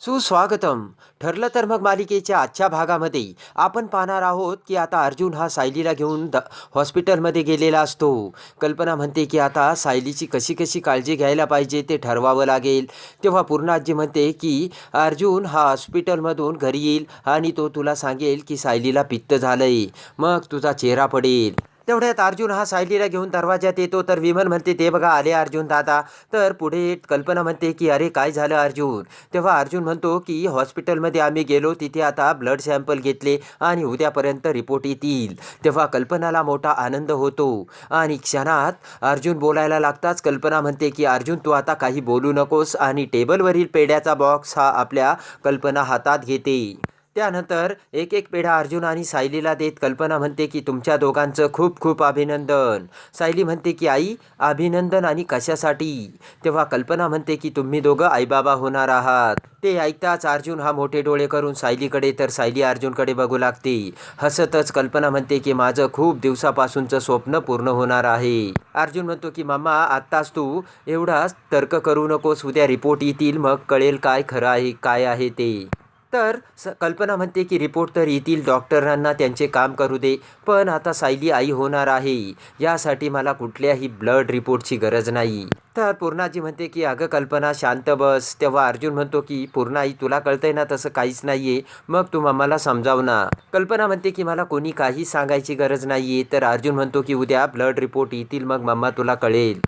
सुस्वागतम. ठरलं तर मग मालिकेच्या आजच्या भागामध्ये आपण पाहणार आहोत की आता अर्जुन हा सायलीला घेऊन हॉस्पिटलमध्ये गेलेला असतो. कल्पना म्हणते की आता सायलीची कशी कशी काळजी घ्यायला पाहिजे ते ठरवावं लागेल. तेव्हा पूर्णा आजी म्हणते की अर्जुन हा हॉस्पिटलमधून घरी येईल आणि तो तुला सांगेल की सायलीला पित्त झालंय, मग तुझा चेहरा पडेल. तेवढ्यात अर्जुन हा सायलीला घेऊन दरवाज्यात येतो तर विमल म्हणते ते बघा आले अर्जुन दादा. तर पुढे कल्पना म्हणते की अरे काय झालं अर्जुन. तेव्हा अर्जुन म्हणतो की हॉस्पिटलमध्ये आम्ही गेलो, तिथे आता ब्लड सॅम्पल घेतले आणि उद्यापर्यंत रिपोर्ट येतील. तेव्हा कल्पनाला मोठा आनंद होतो आणि क्षणात अर्जुन बोलायला लागताच कल्पना म्हणते की अर्जुन तू आता काही बोलू नकोस आणि टेबलवरील पेढ्याचा बॉक्स हा आपल्या कल्पना हातात घेते. त्यानंतर एक एक पेढा अर्जुन आणि सायलीला देत कल्पना म्हणते की तुमच्या दोघांचं खूप खूप अभिनंदन. सायली म्हणते की आई अभिनंदन आणि कशासाठी. तेव्हा कल्पना म्हणते की तुम्ही दोघं आईबाबा होणार आहात. ते ऐकताच अर्जुन हा मोठे डोळे करून सायलीकडे तर सायली अर्जुनकडे बघू लागते. हसतच कल्पना म्हणते की माझं खूप दिवसापासूनचं स्वप्न पूर्ण होणार आहे. अर्जुन म्हणतो की मम्मा आत्ताच तू एवढा तर्क करू नकोस, उद्या रिपोर्ट येतील मग कळेल काय खरं आहे काय आहे ते. तर कल्पना म्हणते की रिपोर्ट तर येतील, डॉक्टरांना त्यांचे काम करू दे, पण आता सायली आई होणार आहे यासाठी मला कुठल्याही ब्लड रिपोर्टची गरज नाही. तर पूर्णाजी म्हणते की अगं कल्पना शांत बस. तेव्हा अर्जुन म्हणतो की पूर्णाई तुला कळतंय ना तसं काहीच नाही आहे, मग तू मम्माला समजाव ना. कल्पना म्हणते की मला कोणी काही सांगायची गरज नाही आहे. तर अर्जुन म्हणतो की उद्या ब्लड रिपोर्ट येतील मग मम्मा तुला कळेल,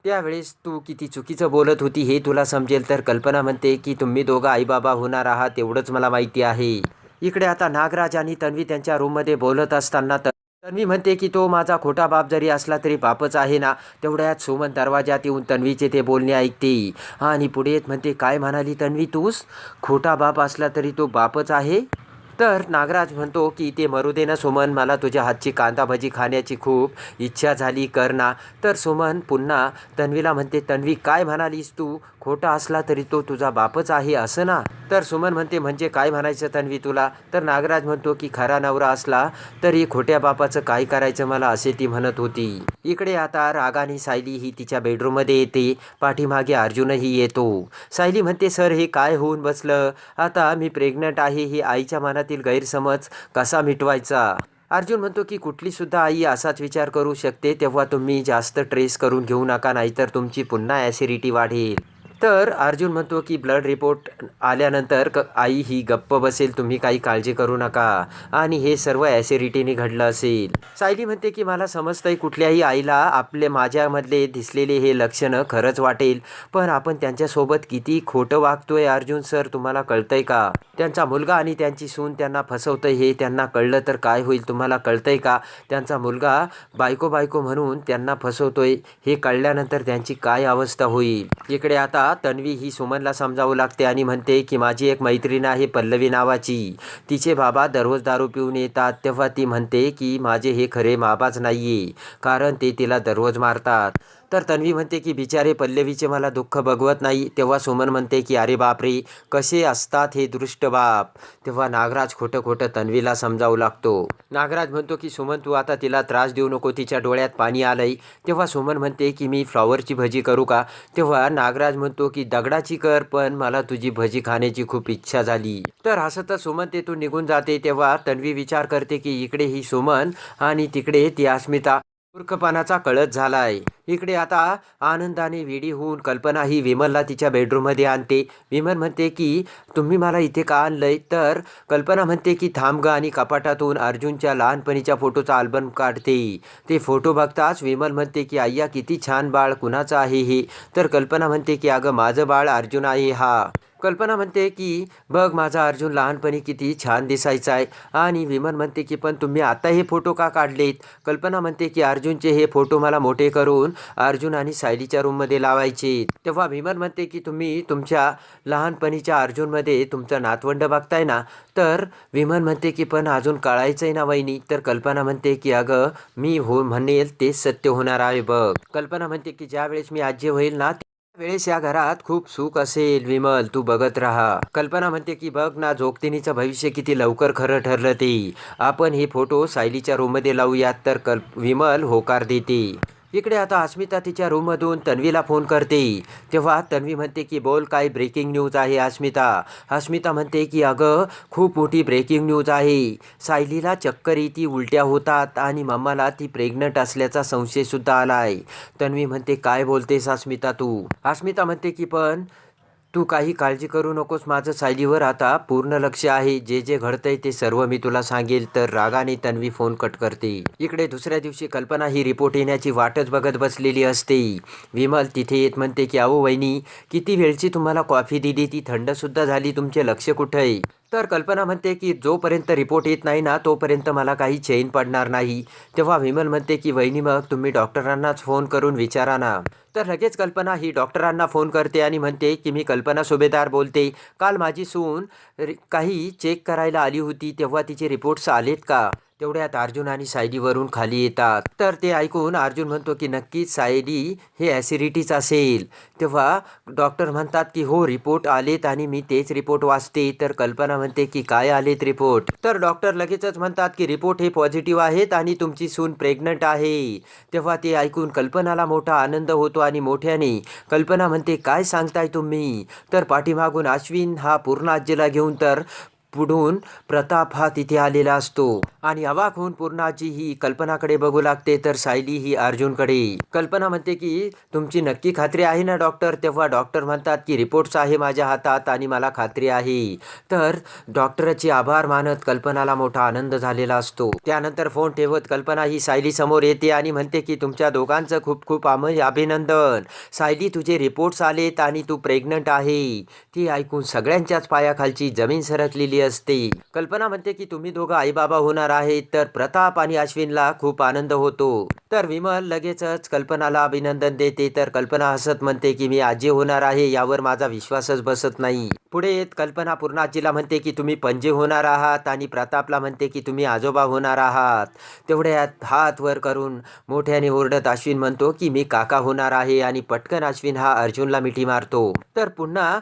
त्यावेळेस तू किती चुकीचं बोलत होती हे तुला समजेल. तर कल्पना म्हणते की तुम्ही दोघं आईबाबा होणार आहात एवढंच मला माहिती आहे. इकडे आता नागराज आणि तन्वी त्यांच्या रूममध्ये बोलत असताना तन्वी म्हणते की तो माझा खोटा बाप जरी असला तरी बापच आहे ना. तेवढ्यात सुमन दरवाजात येऊन तन्वीचे ते बोलणे ऐकते आणि पुढे येत म्हणते काय म्हणाली तन्वी, तूच खोटा बाप असला तरी तो बापच आहे. तर नागराज म्हणतो की ते मरू दे ना सुमन, मला तुझ्या हातची कांदा भजी खाण्याची खूप इच्छा झाली, कर ना. तर सुमन पुन्हा तन्वीला म्हणते तन्वी काय म्हणालीस तू, खोटा असला तरी तो तुझा बापच आहे असं ना. तर सुमन म्हणते म्हणजे काय म्हणायचं तन्वी तुला. तर नागराज म्हणतो की खरा नवरा असला तरी खोट्या बापाचं काय करायचं मला असे ती म्हणत होती. इकडे आता रागाने सायली ही तिच्या बेडरूममध्ये येते. पाठीमागे अर्जुनही येतो. सायली म्हणते सर हे काय होऊन बसलं, आता मी प्रेग्नंट आहे हे आईच्या मनातील गैरसमज कसा मिटवायचा. अर्जुन म्हणतो की कुठली सुद्धा आई असाच विचार करू शकते. तेव्हा तुम्ही जास्त ट्रेस करून घेऊ नका नाहीतर तुमची पुन्हा ॲसिडिटी वाढेल. तर अर्जुन म्हणतो की ब्लड रिपोर्ट आल्यानंतर आई ही गप्प बसेल, तुम्ही काही काळजी करू नका आणि हे सर्व ॲसिडिटीने घडलं असेल. सायली म्हणते की मला समजतंय कुठल्याही आईला आपले माझ्यामधले दिसलेले हे लक्षणं खरंच वाटेल, पण आपण त्यांच्यासोबत किती खोटं वागतोय अर्जुन सर तुम्हाला कळतंय का. त्यांचा मुलगा आणि त्यांची सून त्यांना फसवतंय हे त्यांना कळलं तर काय होईल तुम्हाला कळतंय का. त्यांचा मुलगा बायको बायको म्हणून त्यांना फसवतोय हे कळल्यानंतर त्यांची काय अवस्था होईल. इकडे आता तन्वी ही सुमनला समजावू लागते आणि म्हणते की माझी एक मैत्रीण आहे पल्लवी नावाची, तिचे बाबा दररोज दारू पिऊन येतात. तेव्हा ती म्हणते की माझे हे खरे बाबाच नाहीये कारण ते तिला दररोज मारतात. तर तन्वी म्हणते की बिचारे पल्लवीचे मला दुःख बघवत नाही. तेव्हा सुमन म्हणते की अरे बापरे कसे असतात हे दृष्ट बाप. तेव्हा नागराज खोटं खोटं तन्वीला समजावू लागतो. नागराज म्हणतो की सुमन तू आता तिला त्रास देऊ नको, तिच्या डोळ्यात पाणी आलंय. तेव्हा सुमन म्हणते की मी फ्लॉवरची भजी करू का. तेव्हा नागराज म्हणतो की दगडाची कर, पण मला तुझी भजी खाण्याची खूप इच्छा झाली. तर हसतच सुमन तेथून निघून जाते. तेव्हा तन्वी विचार करते की इकडे ही सुमन आणि तिकडे ती अस्मिता मूर्खपणाचा कळत झालाय. इकडे आता आनंदाने वेडी होऊन कल्पना ही विमलला तिच्या बेडरूममध्ये आणते. विमल म्हणते की तुम्ही मला इथे का आणलंय. तर कल्पना म्हणते की थांब ग आणि कपाटातून अर्जुनच्या लहानपणीच्या फोटोचा अल्बम काढते. ते फोटो बघताच विमल म्हणते की आय्या किती छान बाळ, कुणाचं आहे हे. तर कल्पना म्हणते की अगं माझं बाळ अर्जुन आहे हा. कल्पना म्हणते की बघ माझा अर्जुन लहानपणी किती छान दिसायचा आहे. आणि विमल म्हणते की पण तुम्ही आता हे फोटो का काढलेत. कल्पना म्हणते की अर्जुनचे हे फोटो मला मोठे करून अर्जुन आणि सायलीच्या रूममध्ये लावायचे. तेव्हा विमल म्हणते की तुम्ही तुमच्या लहानपणीच्या अर्जुनमध्ये तुमचं नातवंड बघताय ना. तर विमल म्हणते की पण अजून कळायचंय ना वहिनी. तर कल्पना म्हणते की अगं मी हो म्हणेल तेच सत्य होणार आहे बघ. कल्पना म्हणते की ज्या वेळेस मी आजी होईल ना वेळेस या घरात खूप सुख असेल. विमल तू बघत राहा. कल्पना म्हणते की बघ ना जोगतिनीचं भविष्य किती लवकर खरं ठरलं ते. आपण हे फोटो सायलीच्या रूममध्ये लावूयात. तर विमल होकार देते. इकडे आता अस्मिता तिच्या रूममधून तन्वीला फोन करते. तेव्हा तन्वी म्हणते की बोल, काय ब्रेकिंग न्यूज आहे अस्मिता. अस्मिता म्हणते की अगं खूप मोठी ब्रेकिंग न्यूज आहे. सायलीला चक्कर येते, उलट्या होतात आणि मम्माला ती प्रेग्नंट असल्याचा संशयसुद्धा आला आहे. तन्वी म्हणते काय बोलतेस अस्मिता तू. अस्मिता म्हणते की पण तू काही काळजी करू नकोस, माझं सायलीवर आता पूर्ण लक्ष आहे. जे जे घडतंय ते सर्व मी तुला सांगेल. तर रागाने तन्वी फोन कट करते. इकडे दुसऱ्या दिवशी कल्पना ही रिपोर्ट येण्याची वाटच बघत बसलेली असते. विमल तिथे येत म्हणते की अहो वहिनी, किती वेळची तुम्हाला कॉफी दिली, ती थंडसुद्धा झाली, तुमचे लक्ष कुठं आहे. तर कल्पना म्हणते की जोपर्यंत रिपोर्ट येत नाही ना तोपर्यंत मला काही चैन पडणार नाही. तेव्हा विमल म्हणते की वहिनी मग तुम्ही डॉक्टरांनाच फोन करून विचारा ना. तर लगेच कल्पना ही डॉक्टरांना फोन करते आणि म्हणते की मी कल्पना सुभेदार बोलते. काल माझी सून काही चेक करायला आली होती, तेव्हा तिचे रिपोर्ट्स आलेत का. तेवढ्यात अर्जुन आणि सायली वरून खाली येतात. तर ते ऐकून अर्जुन म्हणतो की नक्कीच सायली हे ॲसिडिटीच असेल. तेव्हा डॉक्टर म्हणतात की हो रिपोर्ट आलेत आणि मी तेच रिपोर्ट वाचते. तर कल्पना म्हणते की काय आलेत रिपोर्ट. तर डॉक्टर लगेचच म्हणतात की रिपोर्ट हे पॉझिटिव्ह आहेत आणि तुमची सून प्रेग्नंट आहे. तेव्हा ते ऐकून कल्पनाला मोठा आनंद होतो आणि मोठ्याने कल्पना म्हणते काय सांगताय तुम्ही. तर पाठीमागून अश्विन हा पूर्ण आजीला घेऊन तर पुढून प्रताप हा तिथे आलेला असतो आणि अवाक होऊन पूर्णाजी ही कल्पनाकडे बघू लागते. तर सायली ही अर्जुनकडे. कल्पना म्हणते की तुमची नक्की खात्री आहे ना डॉक्टर. तेव्हा डॉक्टर म्हणतात की रिपोर्ट्स आहे माझ्या हातात आणि मला खात्री आहे. तर डॉक्टरचे आभार मानत कल्पनाला मोठा आनंद झालेला असतो. त्यानंतर फोन ठेवत कल्पना ही सायली समोर येते आणि म्हणते की तुमच्या दोघांचं खूप खूप अभिनंदन. सायली तुझे रिपोर्ट्स आलेत आणि तू प्रेग्नंट आहे. ती ऐकून सगळ्यांच्याच पायाखालची जमीन सरकलेली असते. कल्पना म्हणते की तुम्ही दोघं आई बाबा होणार आहेत. तर प्रताप आणि अश्विनला खूप आनंद होतो. तर विमल लगेचच कल्पनाला अभिनंदन देते. तर कल्पना हसत म्हणते की मी आजी होणार आहे यावर माझा विश्वासच बसत नाही. पुढे येत कल्पना पूर्णाजीला म्हणते की तुम्ही पणजी होणार आहात आणि प्रतापला म्हणते की तुम्ही आजोबा होणार आहात. तेवढ्यात हात वर करून मोठ्याने ओरडत अश्विन म्हणतो की मी काका होणार आहे आणि पटकन अश्विन हा अर्जुनला मिठी मारतो. तर पुन्हा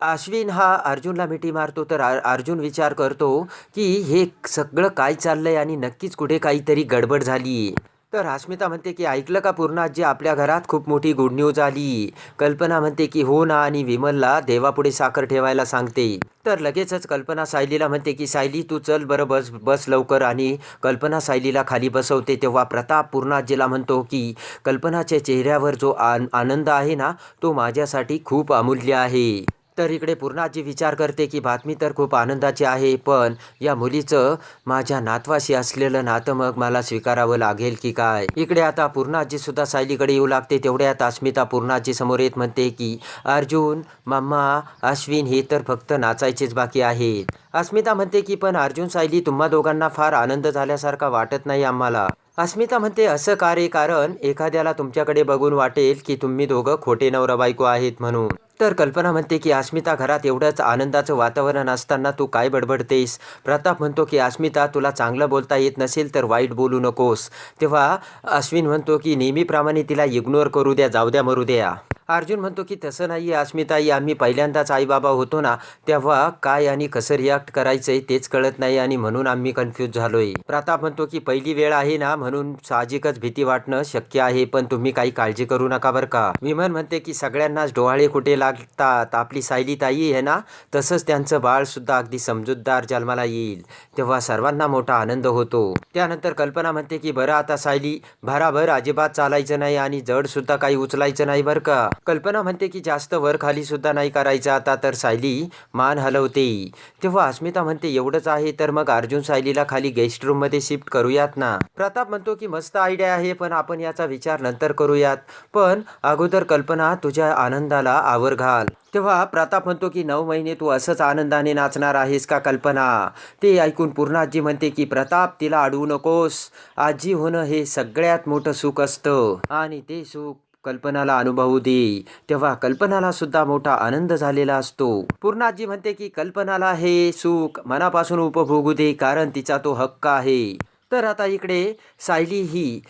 अश्विन हा अर्जुनला मिठी मारतो. तर अर्जुन विचार करतो की हे सगळं काय चाललंय आणि नक्कीच कुठे काहीतरी गडबड झाली. तर अस्मिता म्हणते की ऐकलं का पूर्णाजी, आपल्या घरात खूप मोठी गुड न्यूज आली. कल्पना म्हणते की हो ना आणि विमलला देवापुढे साखर ठेवायला सांगते. तर लगेचच कल्पना सायलीला म्हणते की सायली तू चल बरं, बस बस लवकर. आणि कल्पना सायलीला खाली बसवते. तेव्हा प्रताप पूर्णाजीला म्हणतो की कल्पनाच्या चेहऱ्यावर जो आनंद आहे ना तो माझ्यासाठी खूप अमूल्य आहे. तर इकडे पूर्णाजी विचार करते की बातमी तर खूप आनंदाची आहे, पण या मुलीचं माझ्या नातवाशी असलेलं नातं मग मला स्वीकारावं लागेल की काय. इकडे आता पूर्णाजी सुद्धा सायलीकडे येऊ लागते. तेवढ्यात अस्मिता पूर्णाजी समोर येत म्हणते की अर्जुन, मम्मा, अश्विन हे तर फक्त नाचायचेच बाकी आहेत. अस्मिता म्हणते की पण अर्जुन, सायली तुम्हा दोघांना फार आनंद झाल्यासारखा वाटत नाही आम्हाला. अस्मिता म्हणते असं का रे, कारण एखाद्याला तुमच्याकडे बघून वाटेल की तुम्ही दोघं खोटे नवरा बायको आहेत म्हणून. तर कल्पना म्हणते की अस्मिता घरात एवढंच आनंदाचं वातावरण असताना तू काय बडबडतेस. प्रताप म्हणतो की अस्मिता तुला चांगलं बोलता येत नसेल तर वाईट बोलू नकोस. तेव्हा अश्विन म्हणतो की नेहमीप्रमाणे तिला इग्नोर करू द्या, जाऊ द्या, मरू द्या. अर्जुन म्हणतो की तसं नाही आहे अस्मिताई, आम्ही पहिल्यांदाच आईबाबा होतो ना तेव्हा काय आणि कसं रिॲक्ट करायचंय तेच कळत नाही आणि म्हणून आम्ही कन्फ्यूज झालोय. प्रताप म्हणतो की पहिली वेळ आहे ना म्हणून साहजिकच भीती वाटणं शक्य आहे, पण तुम्ही काही काळजी करू नका बरं का. विमल म्हणते की सगळ्यांनाच डोहाळे कुठे लागतात, आपली सायली ताई आहे ना तसंच त्यांचं बाळ सुद्धा अगदी समजूतदार जन्माला येईल. तेव्हा सर्वांना मोठा आनंद होतो. त्यानंतर कल्पना म्हणते की बरं आता सायली भराभर अजिबात चालायचं नाही आणि जड सुद्धा काही उचलायचं नाही बरं का. कल्पना म्हणते की जास्त वर खाली सुद्धा नाही करायचं आता. तर सायली मान हलवते. तेव्हा अस्मिता म्हणते एवढंच आहे तर मग अर्जुन सायलीला खाली गेस्ट रूम मध्ये शिफ्ट करूयात ना. प्रताप म्हणतो की मस्त आयडिया आहे, पण आपण याचा विचार नंतर करूयात, पण अगोदर कल्पना तुझ्या आनंदाला आवर घाल. तेव्हा प्रताप म्हणतो की 9 महिने तू असंच आनंदाने नाचणार आहेस का कल्पना. ते ऐकून पूर्ण आजी म्हणते की प्रताप तिला अडवू नकोस, आजी होणं हे सगळ्यात मोठं सुख असतं आणि ते सुख कल्पनाला अनुभवू दे. तेव्हा कल्पनाला सुद्धा मोठा आनंद झालेला असतो. पूर्णाजी म्हणते की कल्पनाला हे सुख मनापासून उपभोगू दे, कारण तिचा तो हक्क आहे. तर आता इकडे सायली ही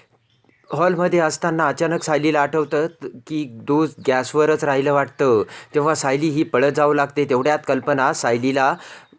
हॉलमध्ये असताना अचानक सायलीला आठवतं की दूध गॅसवरच राहिलं वाटतं. तेव्हा सायली ही पळत जाऊ लागते. तेवढ्यात कल्पना सायलीला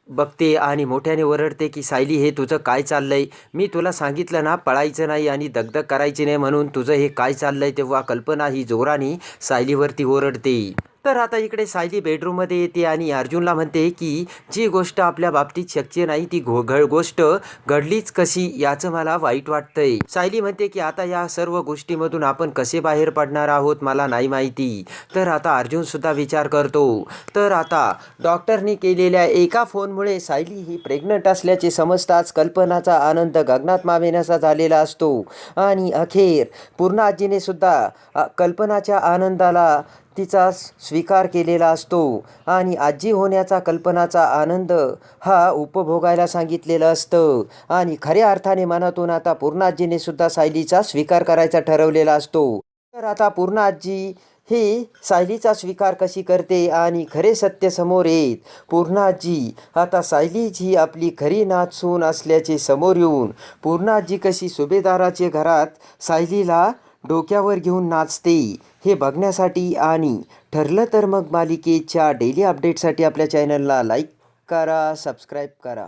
बघते आणि मोठ्याने ओरडते की सायली, हे तुझं काय चाललंय? मी तुला सांगितलं ना पळायचं नाही आणि दगदग करायची नाही म्हणून, तुझं हे काय चाललंय? तेव्हा कल्पना ही जोराने सायलीवरती ओरडते. तर आता इकडे सायली बेडरूममध्ये येते आणि अर्जुनला म्हणते की जी गोष्ट आपल्या बाबतीत शक्य नाही ती गोष्ट घडलीच कशी, याचं मला वाईट वाटतंय. सायली म्हणते की आता या सर्व गोष्टीमधून आपण कसे बाहेर पडणार आहोत मला नाही माहिती. तर आता अर्जुन सुद्धा विचार करतो. तर आता डॉक्टरनी केलेल्या एका फोनमुळे सायली ही प्रेग्नंट असल्याचे समजताच कल्पनाचा आनंद गगनात मावेनासा झालेला असतो. आणि अखेर पूर्णा आजीने सुद्धा कल्पनाच्या आनंदाला तिचा स्वीकार केलेला असतो आणि आजी होण्याचा कल्पनाचा आनंद हा उपभोगायला सांगितलेलं असतं. आणि खऱ्या अर्थाने मनातून आता पूर्णा आजीने सुद्धा सायलीचा स्वीकार करायचा ठरवलेला असतो. तर आता पूर्णा आजी ही सायलीचा स्वीकार कशी करते आणि खरे सत्य समोर येत पूर्णा आजी आता सायलीच ही आपली खरी नातसून असल्याचे समोर येऊन पूर्णा आजी कशी सुभेदाराच्या घरात सायलीला डोक्यावर घेऊन नाचते हे बघण्यासाठी आणि ठरलं तर मग मालिकेच्या डेली अपडेटसाठी आपल्या चॅनलला लाईक करा, सबस्क्राईब करा.